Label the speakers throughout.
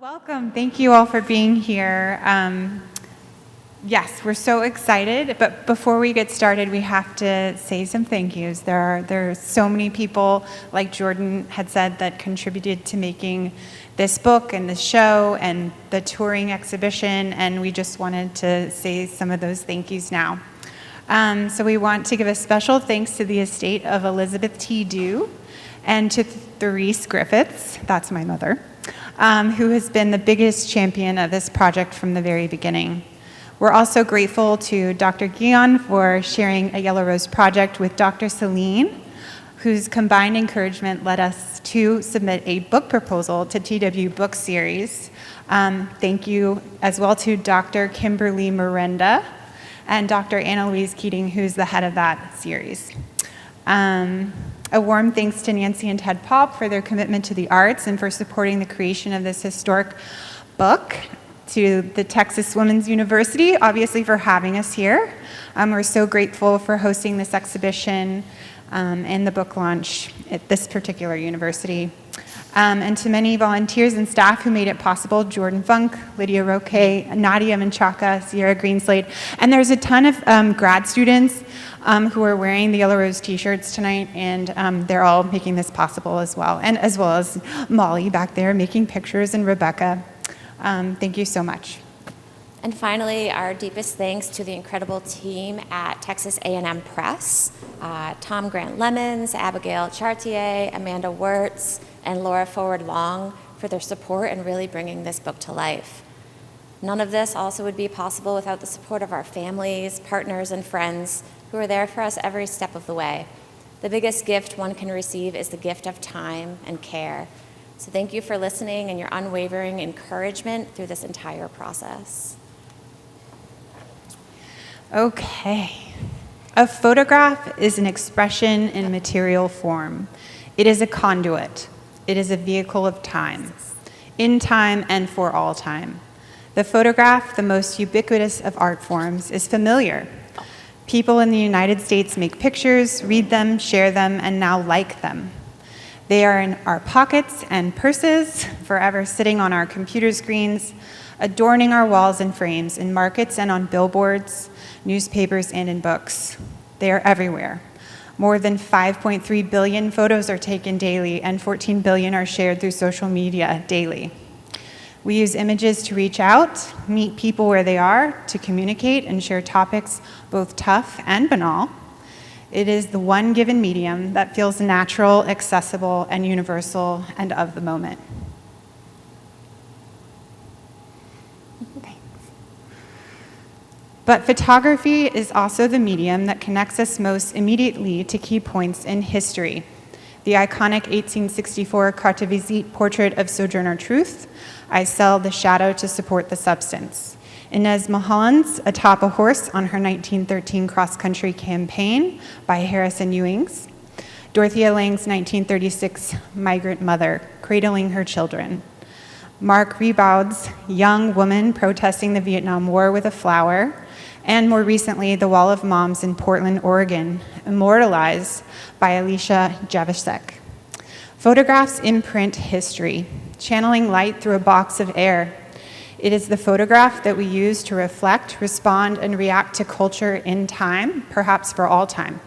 Speaker 1: Welcome. Thank you all for being here. Yes, we're so excited, but before we get started, we have to say some thank yous. There are so many people, like Jordan had said, that contributed to making this book and this show and the touring exhibition, and we just wanted to say some of those thank yous now. So we want to give a special thanks to the estate of Elizabeth TWU and to Therese Griffiths, that's my mother, who has been the biggest champion of this project from the very beginning. We're also grateful to Dr. Guion for sharing a Yellow Rose project with Dr. Celine, whose combined encouragement led us to submit a book proposal to TWU Book Series. Thank you as well to Dr. Kimberly Miranda and Dr. Anna Louise Keating, who's the head of that series. A warm thanks to Nancy and Ted Popp for their commitment to the arts and for supporting the creation of this historic book. To the Texas Women's University, obviously, for having us here. We're so grateful for hosting this exhibition and the book launch at this particular university. And to many volunteers and staff who made it possible, Jordan Funk, Lydia Roque, Nadia Menchaca, Sierra Greenslade, and there's a ton of grad students who are wearing the Yellow Rose t-shirts tonight, and they're all making this possible as well, and as well as Molly back there making pictures, and Rebecca. Thank you so much.
Speaker 2: And finally, our deepest thanks to the incredible team at Texas A&M Press, Tom Grant Lemons, Abigail Chartier, Amanda Wirtz, and Laura Forward Long for their support in really bringing this book to life. None of this also would be possible without the support of our families, partners, and friends who are there for us every step of the way. The biggest gift one can receive is the gift of time and care. So thank you for listening and your unwavering encouragement through this entire process.
Speaker 1: Okay. A photograph is an expression in material form. It is a conduit. It is a vehicle of time, in time and for all time. The photograph, the most ubiquitous of art forms, is familiar. People in the United States make pictures, read them, share them, and now like them. They are in our pockets and purses, forever sitting on our computer screens, adorning our walls and frames in markets and on billboards, newspapers, and in books. They are everywhere. More than 5.3 billion photos are taken daily, and 14 billion are shared through social media daily. We use images to reach out, meet people where they are, to communicate and share topics both tough and banal. It is the one given medium that feels natural, accessible, and universal, and of the moment. Thanks. But photography is also the medium that connects us most immediately to key points in history. The iconic 1864 carte de visite portrait of Sojourner Truth, I sell the shadow to support the substance. Inez Milholland's Atop a Horse on her 1913 cross-country campaign by Harrison Ewings. Dorothea Lange's 1936 Migrant Mother, cradling her children. Mark Reboud's Young Woman protesting the Vietnam War with a flower. And more recently, The Wall of Moms in Portland, Oregon, immortalized by Alicia Javasek. Photographs imprint history, channeling light through a box of air. It is the photograph that we use to reflect, respond, and react to culture in time, perhaps for all time.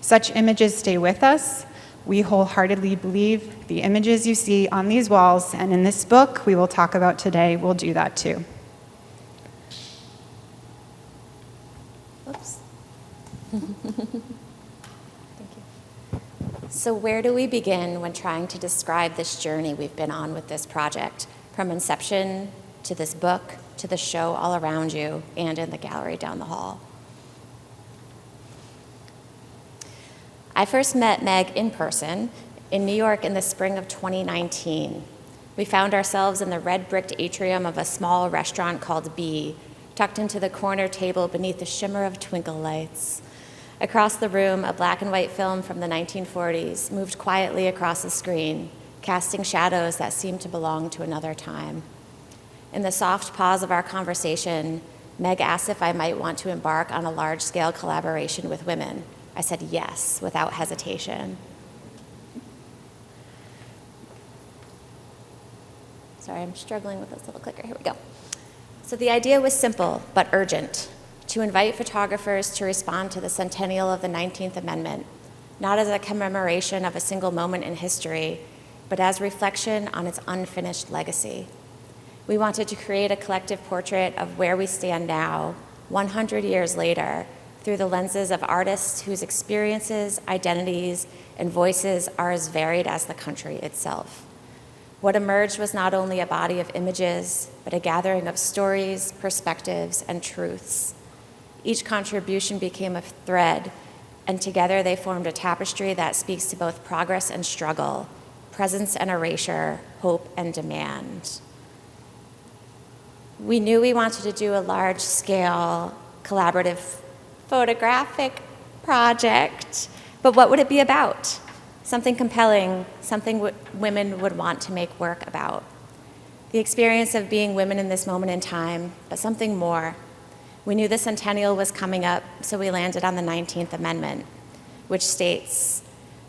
Speaker 1: Such images stay with us. We wholeheartedly believe the images you see on these walls and in this book we will talk about today will do that too.
Speaker 2: Oops. Thank you. So where do we begin when trying to describe this journey we've been on with this project, from inception to this book, to the show all around you, and in the gallery down the hall? I first met Meg in person in New York in the spring of 2019. We found ourselves in the red-bricked atrium of a small restaurant called B, tucked into the corner table beneath the shimmer of twinkle lights. Across the room, a black and white film from the 1940s moved quietly across the screen, casting shadows that seemed to belong to another time. In the soft pause of our conversation, Meg asked if I might want to embark on a large-scale collaboration with women. I said yes, without hesitation. Sorry, I'm struggling with this little clicker. Here we go. So the idea was simple but urgent, to invite photographers to respond to the centennial of the 19th Amendment, not as a commemoration of a single moment in history, but as reflection on its unfinished legacy. We wanted to create a collective portrait of where we stand now, 100 years later, through the lenses of artists whose experiences, identities, and voices are as varied as the country itself. What emerged was not only a body of images, but a gathering of stories, perspectives, and truths. Each contribution became a thread, and together they formed a tapestry that speaks to both progress and struggle, presence and erasure, hope and demand. We knew we wanted to do a large-scale, collaborative photographic project, but what would it be about? Something compelling, something women would want to make work about. The experience of being women in this moment in time, but something more. We knew the centennial was coming up, so we landed on the 19th Amendment, which states,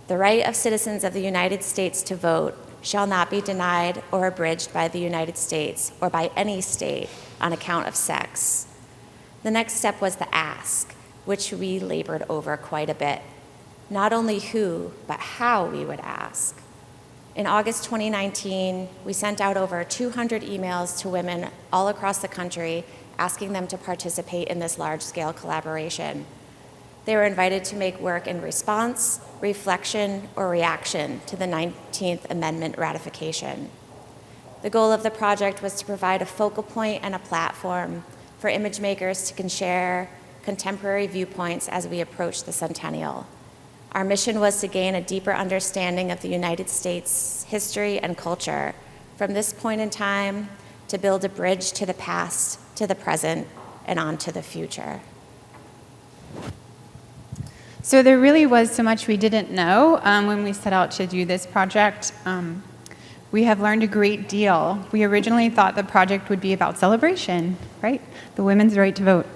Speaker 2: "The right of citizens of the United States to vote shall not be denied or abridged by the United States or by any state on account of sex." The next step was the ask, which we labored over quite a bit. Not only who, but how we would ask. In August 2019, we sent out over 200 emails to women all across the country asking them to participate in this large-scale collaboration. They were invited to make work in response, reflection, or reaction to the 19th Amendment ratification. The goal of the project was to provide a focal point and a platform for image makers to share contemporary viewpoints as we approach the centennial. Our mission was to gain a deeper understanding of the United States' history and culture from this point in time, to build a bridge to the past, to the present, and on to the future.
Speaker 1: So there really was so much we didn't know when we set out to do this project. We have learned a great deal. We originally thought the project would be about celebration, right? The women's right to vote.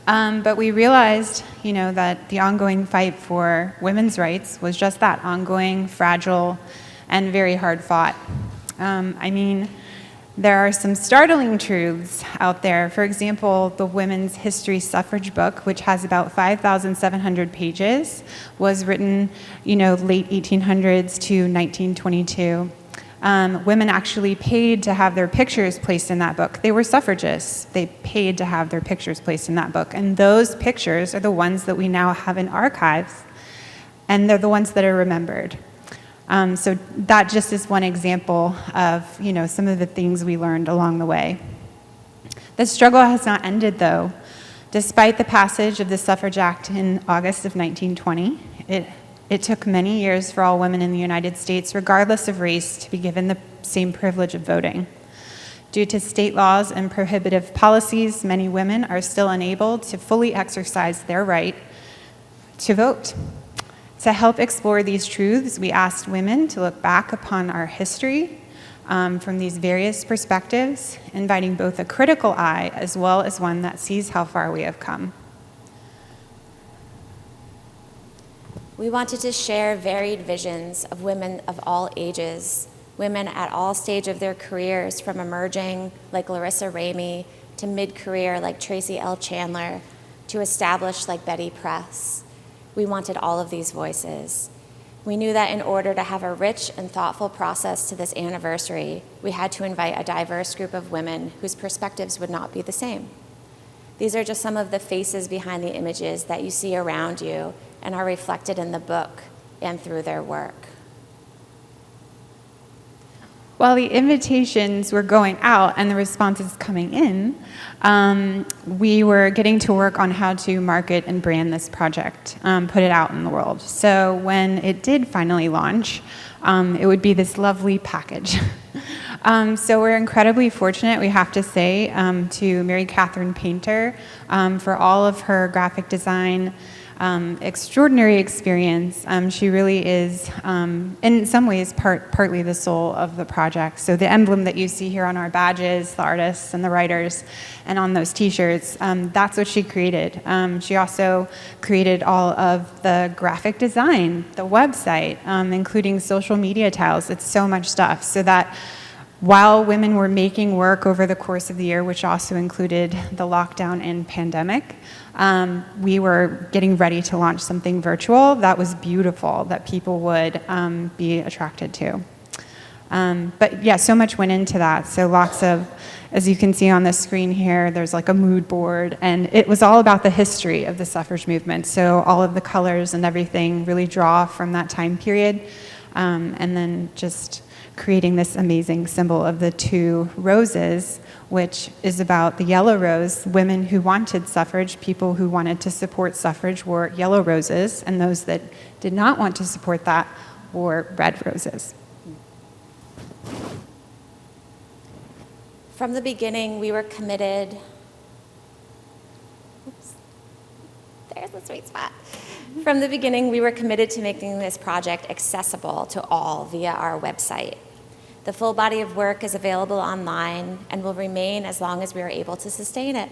Speaker 1: But we realized, that the ongoing fight for women's rights was just that, ongoing, fragile, and very hard fought. There are some startling truths out there. For example, the Women's History Suffrage book, which has about 5,700 pages, was written, late 1800s to 1922. Women actually paid to have their pictures placed in that book. They were suffragists. They paid to have their pictures placed in that book. And those pictures are the ones that we now have in archives, and they're the ones that are remembered. So that just is one example of, some of the things we learned along the way. The struggle has not ended, though. Despite the passage of the Suffrage Act in August of 1920, it took many years for all women in the United States, regardless of race, to be given the same privilege of voting. Due to state laws and prohibitive policies, many women are still unable to fully exercise their right to vote. To help explore these truths, we asked women to look back upon our history from these various perspectives, inviting both a critical eye as well as one that sees how far we have come.
Speaker 2: We wanted to share varied visions of women of all ages, women at all stages of their careers, from emerging like Larissa Ramey to mid-career like Tracy L. Chandler to established like Betty Press. We wanted all of these voices. We knew that in order to have a rich and thoughtful process to this anniversary, we had to invite a diverse group of women whose perspectives would not be the same. These are just some of the faces behind the images that you see around you and are reflected in the book and through their work.
Speaker 1: While the invitations were going out and the responses coming in, we were getting to work on how to market and brand this project, put it out in the world. So when it did finally launch, it would be this lovely package. So we're incredibly fortunate, we have to say, to Mary Catherine Painter for all of her graphic design extraordinary experience. She really is, in some ways, partly the soul of the project. So the emblem that you see here on our badges, the artists and the writers, and on those T-shirts, that's what she created. She also created all of the graphic design, the website, including social media tiles. It's so much stuff. So that while women were making work over the course of the year, which also included the lockdown and pandemic, we were getting ready to launch something virtual that was beautiful, that people would be attracted to. But yeah, so much went into that. So lots of, as you can see on the screen here, there's like a mood board, and it was all about the history of the suffrage movement. So all of the colors and everything really draw from that time period. And then just creating this amazing symbol of the two roses, which is about the yellow rose. Women who wanted suffrage, people who wanted to support suffrage wore yellow roses, and those that did not want to support that wore red roses.
Speaker 2: From the beginning, we were committed. Oops. There's the sweet spot. From the beginning, we were committed to making this project accessible to all via our website. The full body of work is available online and will remain as long as we are able to sustain it.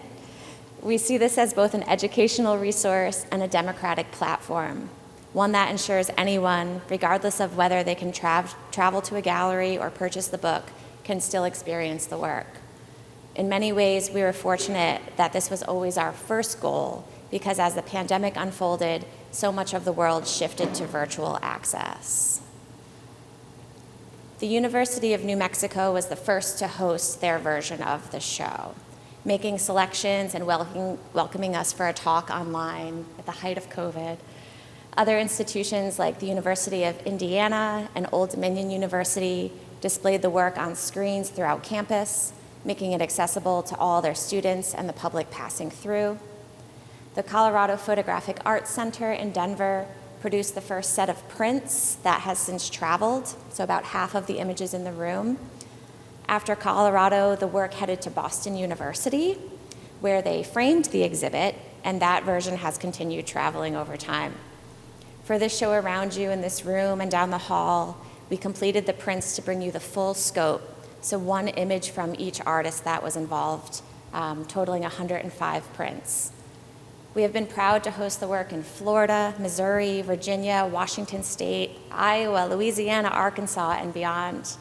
Speaker 2: We see this as both an educational resource and a democratic platform, one that ensures anyone, regardless of whether they can travel to a gallery or purchase the book, can still experience the work. In many ways, we were fortunate that this was always our first goal, because as the pandemic unfolded, so much of the world shifted to virtual access. The University of New Mexico was the first to host their version of the show, making selections and welcoming us for a talk online at the height of COVID. Other institutions like the University of Indiana and Old Dominion University displayed the work on screens throughout campus, making it accessible to all their students and the public passing through. The Colorado Photographic Arts Center in Denver produced the first set of prints that has since traveled, so about half of the images in the room. After Colorado, the work headed to Boston University, where they framed the exhibit, and that version has continued traveling over time. For this show around you in this room and down the hall, we completed the prints to bring you the full scope, so one image from each artist that was involved, totaling 105 prints. We have been proud to host the work in Florida, Missouri, Virginia, Washington State, Iowa, Louisiana, Arkansas, and beyond.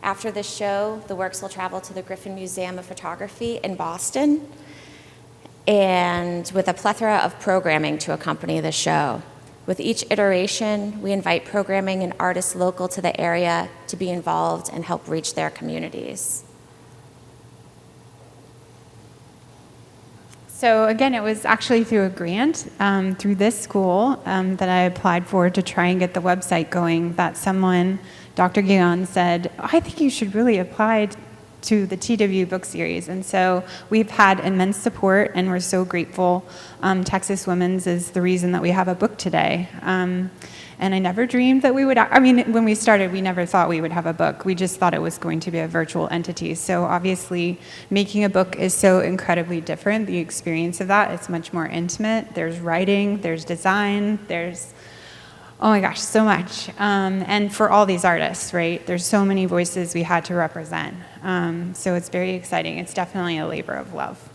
Speaker 2: After this show, the works will travel to the Griffin Museum of Photography in Boston, and with a plethora of programming to accompany the show. With each iteration, we invite programming and artists local to the area to be involved and help reach their communities.
Speaker 1: So again, it was actually through a grant through this school that I applied for to try and get the website going, that someone, Dr. Guion, said, I think you should really apply to the TWU book series. And so we've had immense support, and we're so grateful. Texas Women's is the reason that we have a book today. And I never dreamed that we would, I mean, when we started, we never thought we would have a book. We just thought it was going to be a virtual entity. So obviously, making a book is so incredibly different. The experience of that, it's much more intimate. There's writing, there's design, there's, oh my gosh, so much. And for all these artists, right? There's so many voices we had to represent. So it's very exciting. It's definitely a labor of love.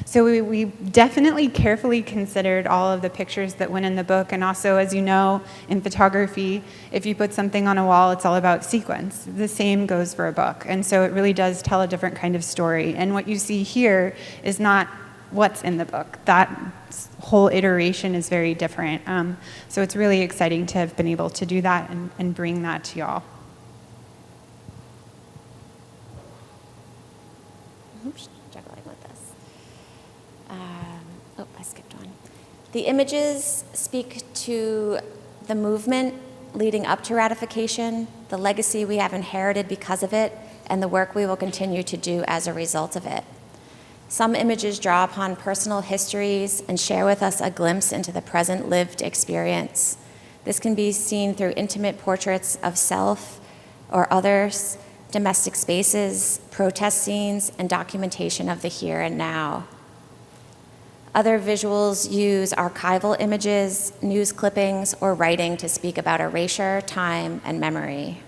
Speaker 1: So we definitely carefully considered all of the pictures that went in the book. And also, as you know, in photography, if you put something on a wall, it's all about sequence. The same goes for a book. And so it really does tell a different kind of story. And what you see here is not what's in the book. That whole iteration is very different. So it's really exciting to have been able to do that and bring that to y'all.
Speaker 2: Oops, juggling with this. I skipped one. The images speak to the movement leading up to ratification, the legacy we have inherited because of it, and the work we will continue to do as a result of it. Some images draw upon personal histories and share with us a glimpse into the present lived experience. This can be seen through intimate portraits of self or others, domestic spaces, protest scenes, and documentation of the here and now. Other visuals use archival images, news clippings, or writing to speak about erasure, time, and memory.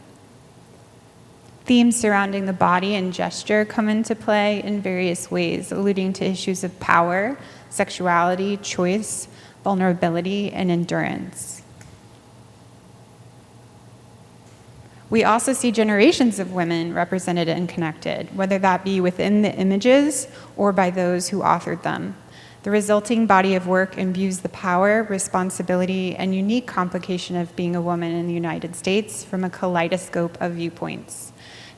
Speaker 1: Themes surrounding the body and gesture come into play in various ways, alluding to issues of power, sexuality, choice, vulnerability, and endurance. We also see generations of women represented and connected, whether that be within the images or by those who authored them. The resulting body of work imbues the power, responsibility, and unique complication of being a woman in the United States from a kaleidoscope of viewpoints.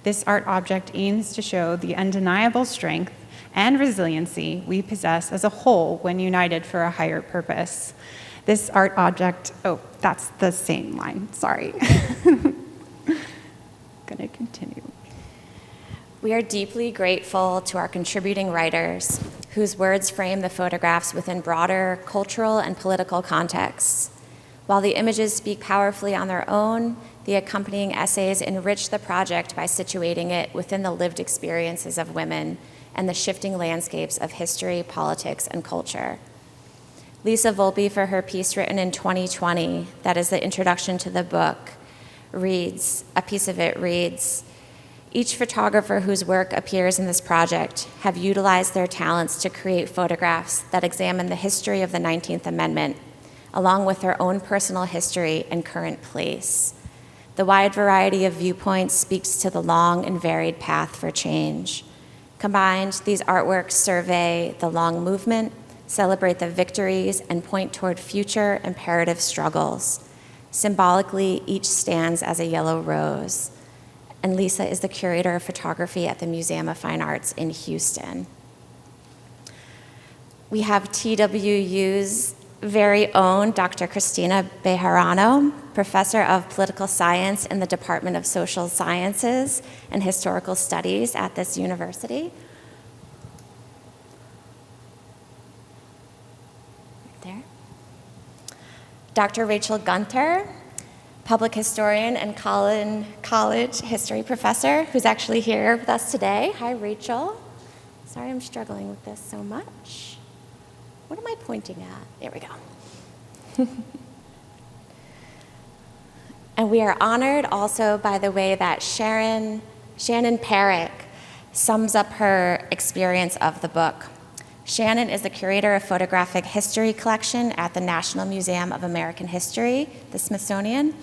Speaker 1: This art object aims to show the undeniable strength and resiliency we possess as a whole when united for a higher purpose. This art object, oh, that's the same line, sorry. Gonna continue.
Speaker 2: We are deeply grateful to our contributing writers, whose words frame the photographs within broader cultural and political contexts. While the images speak powerfully on their own, the accompanying essays enrich the project by situating it within the lived experiences of women and the shifting landscapes of history, politics, and culture. Lisa Volpe, for her piece written in 2020, that is the introduction to the book, a piece of it reads, "Each photographer whose work appears in this project have utilized their talents to create photographs that examine the history of the 19th Amendment, along with their own personal history and current place. The wide variety of viewpoints speaks to the long and varied path for change. Combined, these artworks survey the long movement, celebrate the victories, and point toward future imperative struggles. Symbolically, each stands as a yellow rose." And Lisa is the curator of photography at the Museum of Fine Arts in Houston. We have TWU's very own Dr. Cristina Bejarano, professor of political science in the Department of Social Sciences and Historical Studies at this university. There. Dr. Rachel Gunter, public historian and college history professor, who's actually here with us today. Hi, Rachel. Sorry, I'm struggling with this so much. What am I pointing at? There we go. And we are honored also by the way that Shannon Perrick sums up her experience of the book. Shannon is the curator of photographic history collection at the National Museum of American History, the Smithsonian,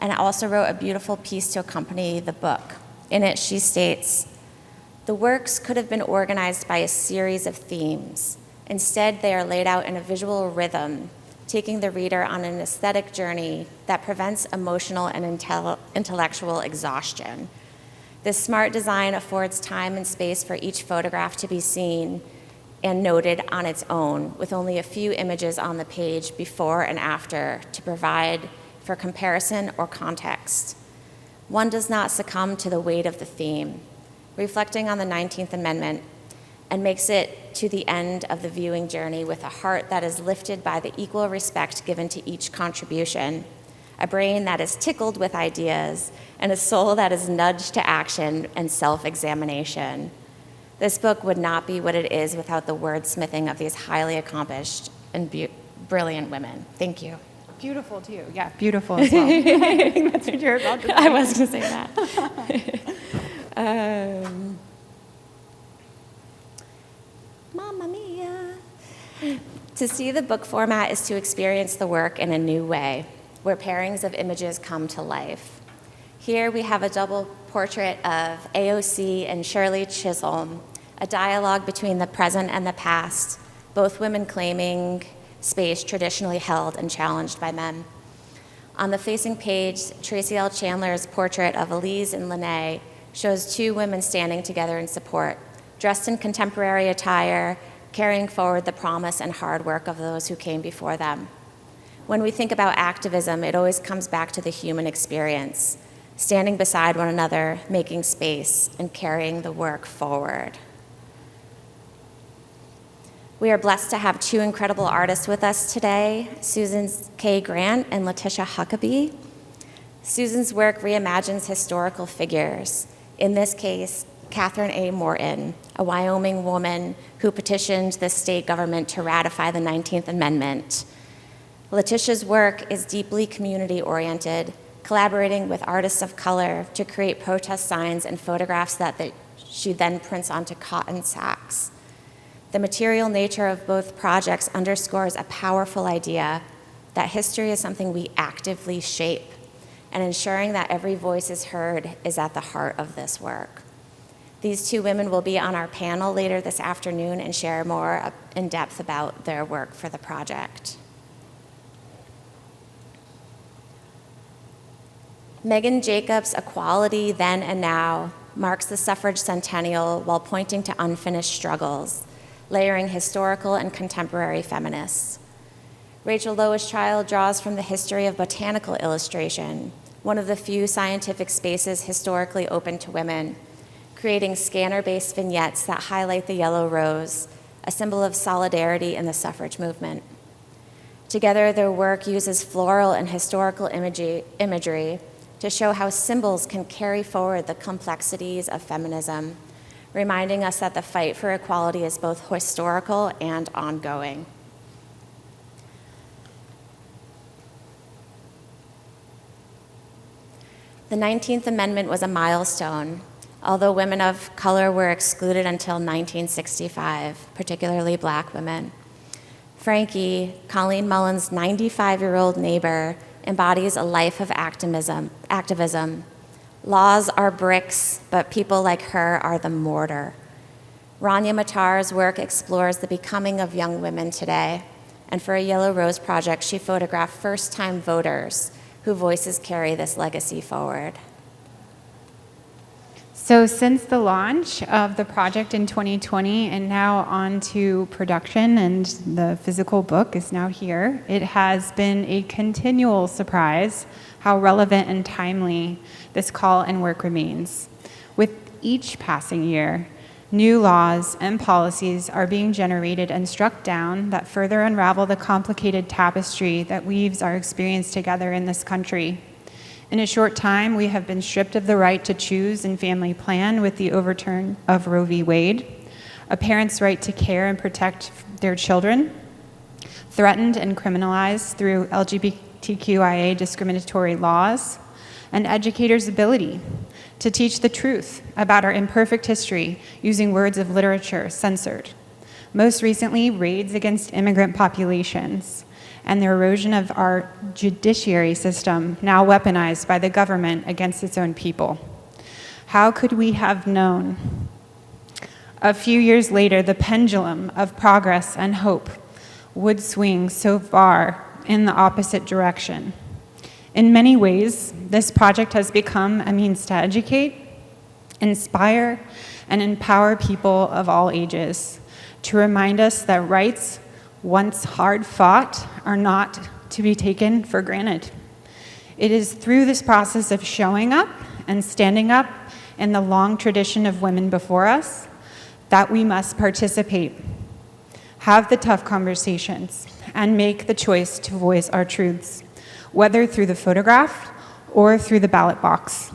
Speaker 2: and also wrote a beautiful piece to accompany the book. In it, she states, "The works could have been organized by a series of themes. Instead, they are laid out in a visual rhythm, taking the reader on an aesthetic journey that prevents emotional and intellectual exhaustion. This smart design affords time and space for each photograph to be seen and noted on its own, with only a few images on the page before and after to provide for comparison or context. One does not succumb to the weight of the theme, reflecting on the 19th Amendment, and makes it to the end of the viewing journey with a heart that is lifted by the equal respect given to each contribution, a brain that is tickled with ideas, and a soul that is nudged to action and self-examination. This book would not be what it is without the wordsmithing of these highly accomplished and brilliant women." Thank you.
Speaker 1: Beautiful too, yeah, beautiful as well. I think that's what you're about to say.
Speaker 2: I was going to say that. Mamma mia. To see the book format is to experience the work in a new way, where pairings of images come to life. Here we have a double portrait of AOC and Shirley Chisholm, a dialogue between the present and the past, both women claiming space traditionally held and challenged by men. On the facing page, Tracy L. Chandler's portrait of Elise and Lene shows two women standing together in support, dressed in contemporary attire, carrying forward the promise and hard work of those who came before them. When we think about activism, it always comes back to the human experience, standing beside one another, making space, and carrying the work forward. We are blessed to have two incredible artists with us today, Susan K. Grant and Letitia Huckabee. Susan's work reimagines historical figures, in this case, Catherine A. Morton, a Wyoming woman who petitioned the state government to ratify the 19th Amendment. Letitia's work is deeply community-oriented, collaborating with artists of color to create protest signs and photographs that she then prints onto cotton sacks. The material nature of both projects underscores a powerful idea that history is something we actively shape, and ensuring that every voice is heard is at the heart of this work. These two women will be on our panel later this afternoon and share more in depth about their work for the project. Megan Jacobs' Equality Then and Now marks the suffrage centennial while pointing to unfinished struggles, layering historical and contemporary feminists. Rachel Lowenchild draws from the history of botanical illustration, one of the few scientific spaces historically open to women, creating scanner-based vignettes that highlight the yellow rose, a symbol of solidarity in the suffrage movement. Together, their work uses floral and historical imagery to show how symbols can carry forward the complexities of feminism, reminding us that the fight for equality is both historical and ongoing. The 19th Amendment was a milestone, although women of color were excluded until 1965, particularly Black women. Frankie, Colleen Mullen's 95-year-old neighbor, embodies a life of activism. Laws are bricks, but people like her are the mortar. Rania Matar's work explores the becoming of young women today, and for a Yellow Rose project, she photographed first-time voters whose voices carry this legacy forward.
Speaker 1: So since the launch of the project in 2020 and now on to production, and the physical book is now here, it has been a continual surprise how relevant and timely this call and work remains. With each passing year, new laws and policies are being generated and struck down that further unravel the complicated tapestry that weaves our experience together in this country. In a short time, we have been stripped of the right to choose and family plan with the overturn of Roe v. Wade, a parent's right to care and protect their children, threatened and criminalized through LGBTQIA discriminatory laws, and educators' ability to teach the truth about our imperfect history using words of literature censored. Most recently, raids against immigrant populations, and the erosion of our judiciary system, now weaponized by the government against its own people. How could we have known? A few years later, the pendulum of progress and hope would swing so far in the opposite direction. In many ways, this project has become a means to educate, inspire, and empower people of all ages, to remind us that rights once hard fought are not to be taken for granted. It is through this process of showing up and standing up in the long tradition of women before us that we must participate, have the tough conversations, and make the choice to voice our truths, whether through the photograph or through the ballot box.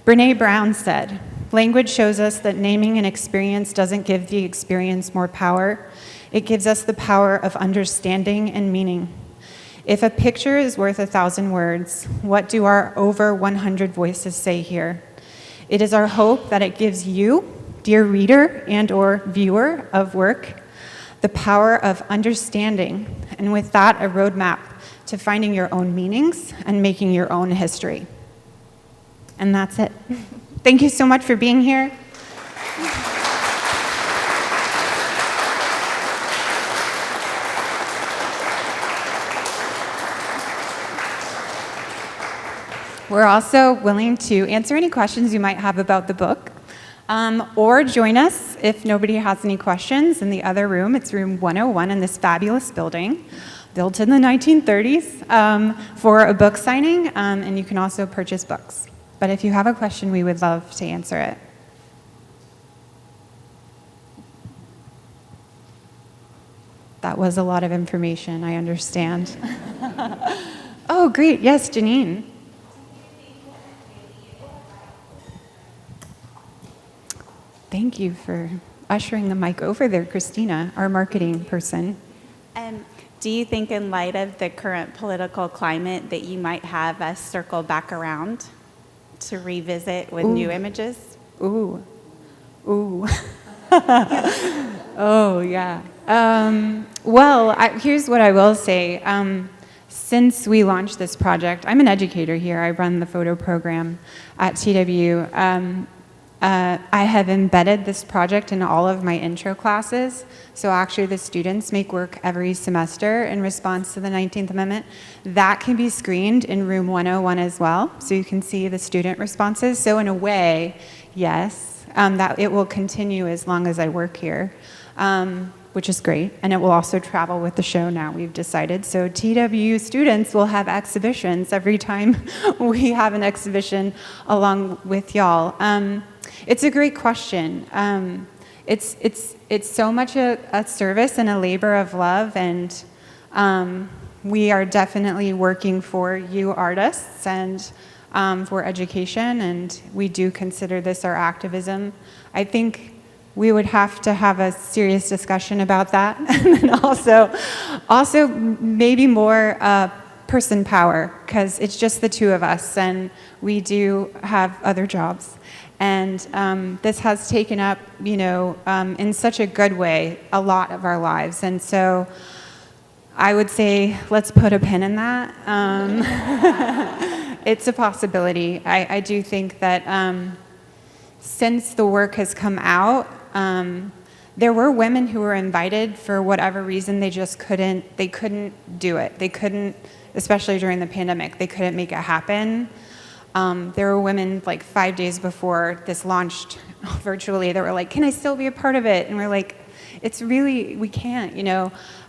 Speaker 1: Brené Brown said, "Language shows us that naming an experience doesn't give the experience more power. It gives us the power of understanding and meaning. If a picture is worth 1,000 words, what do our over 100 voices say here? It is our hope that it gives you, dear reader and/or viewer of work, the power of understanding, and with that, a roadmap to finding your own meanings and making your own history." And that's it. Thank you so much for being here. We're also willing to answer any questions you might have about the book, or join us if nobody has any questions in the other room. It's room 101 in this fabulous building, built in the 1930s, for a book signing, and you can also purchase books. But if you have a question, we would love to answer it. That was a lot of information, I understand. Oh, great. Yes, Janine. Thank you for ushering the mic over there, Christina, our marketing person.
Speaker 3: Do you think in light of the current political climate that you might have us circle back around to revisit with new images?
Speaker 1: Ooh. Oh, yeah. Well, here's what I will say. since we launched this project, I'm an educator here. I run the photo program at TWU. I have embedded this project in all of my intro classes. So actually the students make work every semester in response to the 19th Amendment. That can be screened in room 101 as well. So you can see the student responses. So in a way, yes, that it will continue as long as I work here, which is great. And it will also travel with the show now, we've decided. So TWU students will have exhibitions every time we have an exhibition along with y'all. It's a great question. It's so much a service and a labor of love, and we are definitely working for you artists and for education, and we do consider this our activism. I think we would have to have a serious discussion about that, and then also maybe more person power, because it's just the two of us, and we do have other jobs. And this has taken up, in such a good way, a lot of our lives. And so I would say, let's put a pin in that. It's a possibility. I do think that since the work has come out, there were women who were invited for whatever reason. They couldn't do it. They couldn't, especially during the pandemic, they couldn't make it happen. There were women like 5 days before this launched virtually that were like, can I still be a part of it? And we're like, we can't,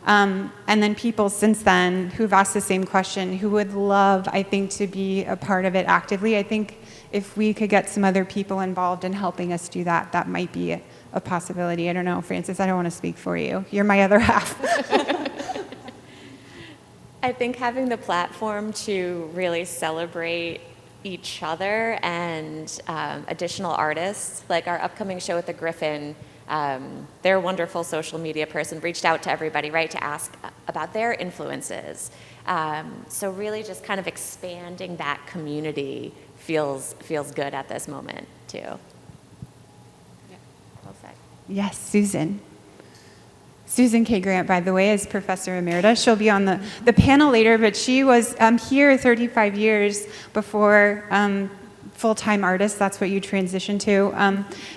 Speaker 1: And then people since then who've asked the same question, who would love, I think, to be a part of it actively. I think if we could get some other people involved in helping us do that, that might be a possibility. I don't know, Frances, I don't want to speak for you. You're my other half.
Speaker 2: I think having the platform to really celebrate each other and additional artists, like our upcoming show at the Griffin, their wonderful social media person reached out to everybody, right, to ask about their influences. So really just kind of expanding that community feels good at this moment, too. Yeah, well said.
Speaker 1: Yes, Susan. Susan K. Grant, by the way, is Professor Emerita. She'll be on the panel later, but she was here 35 years before full-time artist. That's what you transitioned to.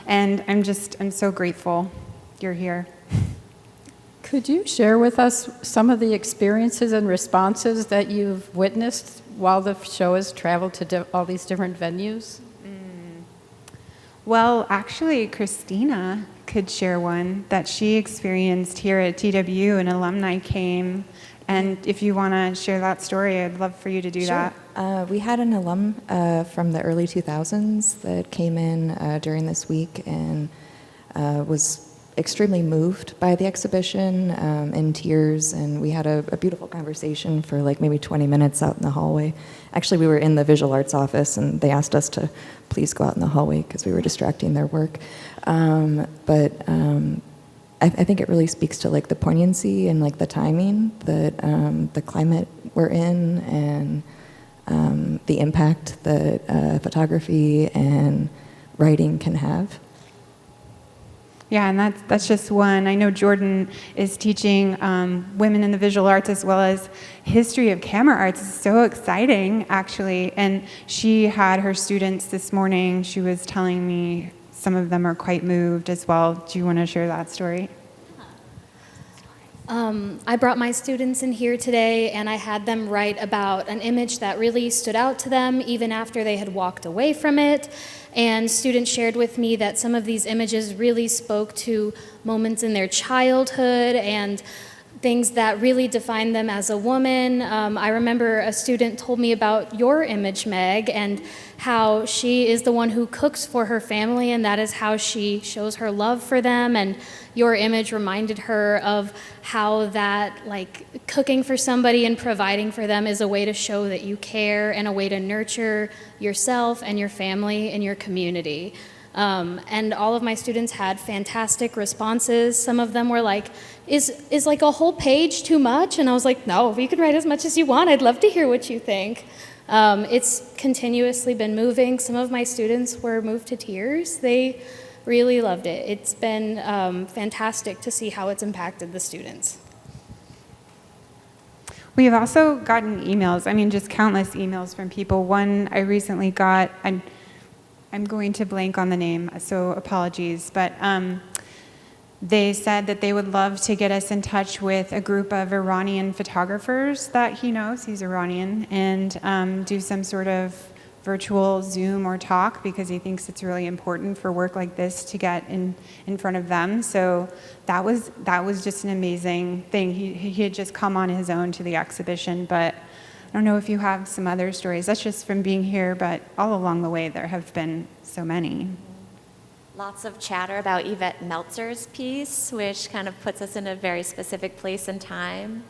Speaker 1: And I'm so grateful you're here.
Speaker 4: Could you share with us some of the experiences and responses that you've witnessed while the show has traveled to all these different venues?
Speaker 1: Well, actually, Christina could share one that she experienced here at TWU. An alumni came, and if you want to share that story, I'd love for you to do that.
Speaker 5: We had an alum from the early 2000s that came in during this week and was extremely moved by the exhibition, in tears, and we had a beautiful conversation for like maybe 20 minutes out in the hallway. Actually, we were in the visual arts office, and they asked us to please go out in the hallway because we were distracting their work. But I think it really speaks to like the poignancy and like the timing that the climate we're in, and the impact that photography and writing can have.
Speaker 1: Yeah, and that's just one. I know Jordan is teaching women in the visual arts as well as history of camera arts. It's so exciting, actually. And she had her students this morning. She was telling me some of them are quite moved as well. Do you want to share that story?
Speaker 6: I brought my students in here today, and I had them write about an image that really stood out to them even after they had walked away from it. And students shared with me that some of these images really spoke to moments in their childhood and things that really defined them as a woman. I remember a student told me about your image, Meg, and how she is the one who cooks for her family, and that is how she shows her love for them. And your image reminded her of how that, like, cooking for somebody and providing for them is a way to show that you care and a way to nurture yourself and your family and your community. And all of my students had fantastic responses. Some of them were like, is like a whole page too much? And I was like, no, you can write as much as you want. I'd love to hear what you think. It's continuously been moving. Some of my students were moved to tears. They really loved it. It's been fantastic to see how it's impacted the students.
Speaker 1: We've also gotten emails, I mean, just countless emails from people. One I recently got, I'm going to blank on the name, so apologies, but they said that they would love to get us in touch with a group of Iranian photographers that he knows, he's Iranian, and do some sort of virtual Zoom or talk, because he thinks it's really important for work like this to get in front of them. So that was just an amazing thing. He had just come on his own to the exhibition, but I don't know if you have some other stories. That's just from being here, but all along the way there have been so many.
Speaker 2: Lots of chatter about Yvette Meltzer's piece, which kind of puts us in a very specific place and time.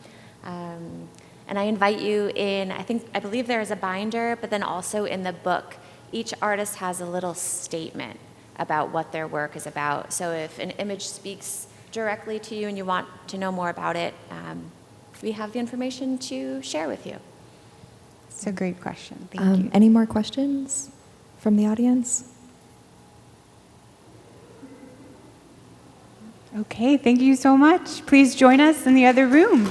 Speaker 2: And I invite you in, I believe there is a binder, but then also in the book, each artist has a little statement about what their work is about. So if an image speaks directly to you and you want to know more about it, we have the information to share with you.
Speaker 1: It's a great question. Thank you.
Speaker 5: Any more questions from the audience?
Speaker 1: Okay, thank you so much. Please join us in the other room.